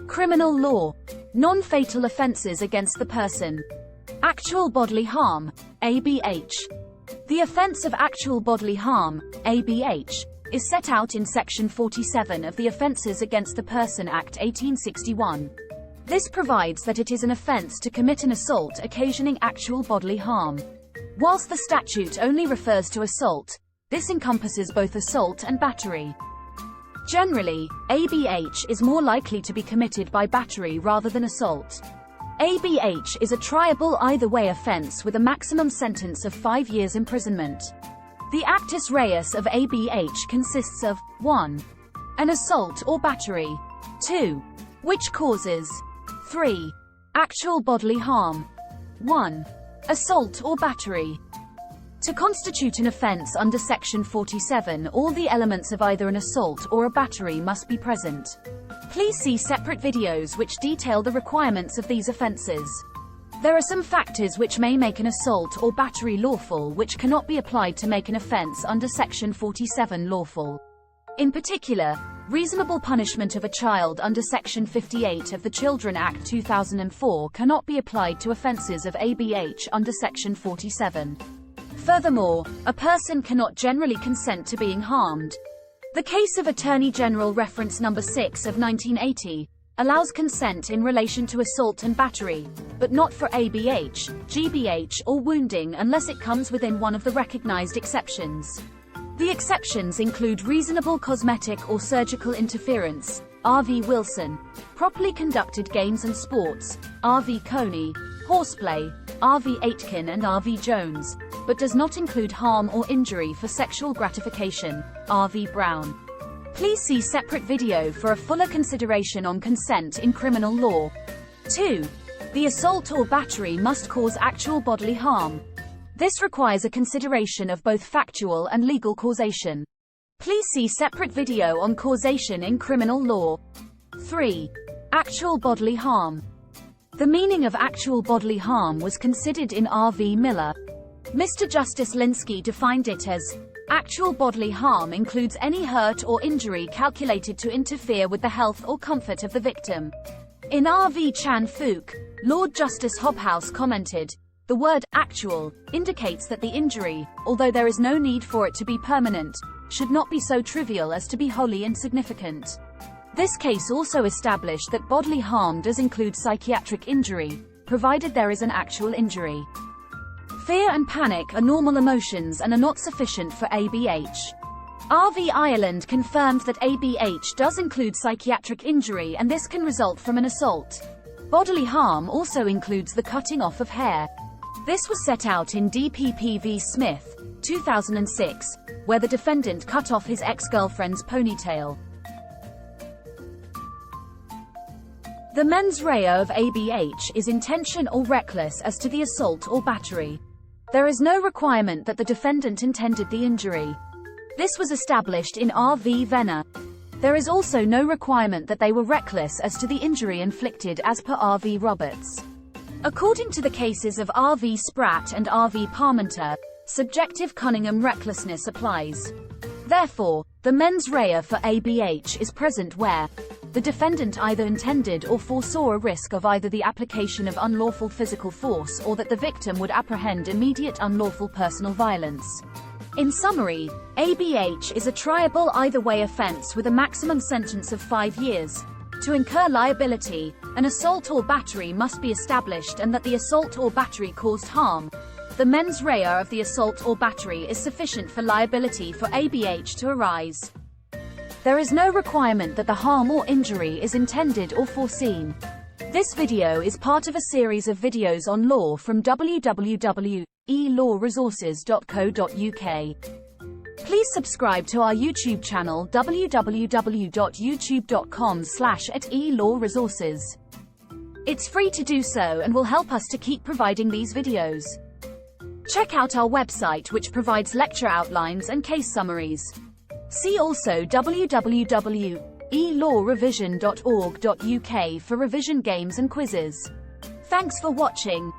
Criminal law. Non-fatal offences against the person. Actual bodily harm, ABH. The offence of actual bodily harm, ABH, is set out in Section 47 of the Offences Against the Person Act 1861. This provides that it is an offence to commit an assault occasioning actual bodily harm. Whilst the statute only refers to assault, this encompasses both assault and battery. Generally, ABH is more likely to be committed by battery rather than assault. ABH is a triable either-way offence with a maximum sentence of 5 years imprisonment. The actus reus of ABH consists of 1. An assault or battery. 2. Which causes 3. Actual bodily harm. 1. Assault or battery. To constitute an offence under Section 47, all the elements of either an assault or a battery must be present. Please see separate videos which detail the requirements of these offences. There are some factors which may make an assault or battery lawful which cannot be applied to make an offence under Section 47 lawful. In particular, reasonable punishment of a child under Section 58 of the Children Act 2004 cannot be applied to offences of ABH under Section 47. Furthermore, a person cannot generally consent to being harmed. The case of Attorney General Reference No. 6 of 1980 allows consent in relation to assault and battery, but not for ABH, GBH or wounding unless it comes within one of the recognized exceptions. The exceptions include reasonable cosmetic or surgical interference, R.V. Wilson, properly conducted games and sports, R.V. Coney, horseplay, R.V. Aitken and R.V. Jones, but does not include harm or injury for sexual gratification, R.V. Brown. Please see separate video for a fuller consideration on consent in criminal law. 2. The assault or battery must cause actual bodily harm. This requires a consideration of both factual and legal causation. Please see separate video on causation in criminal law. 3. Actual bodily harm. The meaning of actual bodily harm was considered in R.V. Miller. Mr. Justice Linsky defined it as, actual bodily harm includes any hurt or injury calculated to interfere with the health or comfort of the victim. In R.V. Chan Fook, Lord Justice Hobhouse commented, the word actual indicates that the injury, although there is no need for it to be permanent, should not be so trivial as to be wholly insignificant. This case also established that bodily harm does include psychiatric injury, provided there is an actual injury. Fear and panic are normal emotions and are not sufficient for ABH. R.V. Ireland confirmed that ABH does include psychiatric injury and this can result from an assault. Bodily harm also includes the cutting off of hair. This was set out in DPP v. Smith, 2006, where the defendant cut off his ex-girlfriend's ponytail. The mens rea of ABH is intention or reckless as to the assault or battery. There is no requirement that the defendant intended the injury. This was established in R.V. Venner. There is also no requirement that they were reckless as to the injury inflicted as per R.V. Roberts. According to the cases of R.V. Spratt and R.V. Parmenter, subjective Cunningham recklessness applies. Therefore, the mens rea for ABH is present where the defendant either intended or foresaw a risk of either the application of unlawful physical force or that the victim would apprehend immediate unlawful personal violence. In summary, ABH is a triable either-way offence with a maximum sentence of 5 years. To incur liability, an assault or battery must be established and that the assault or battery caused harm. The mens rea of the assault or battery is sufficient for liability for ABH to arise. There is no requirement that the harm or injury is intended or foreseen. This video is part of a series of videos on law from www.e-lawresources.co.uk. Please subscribe to our YouTube channel www.youtube.com/@e-lawresources. It's free to do so and will help us to keep providing these videos. Check out our website which provides lecture outlines and case summaries. See also www.elawrevision.org.uk for revision games and quizzes. Thanks for watching.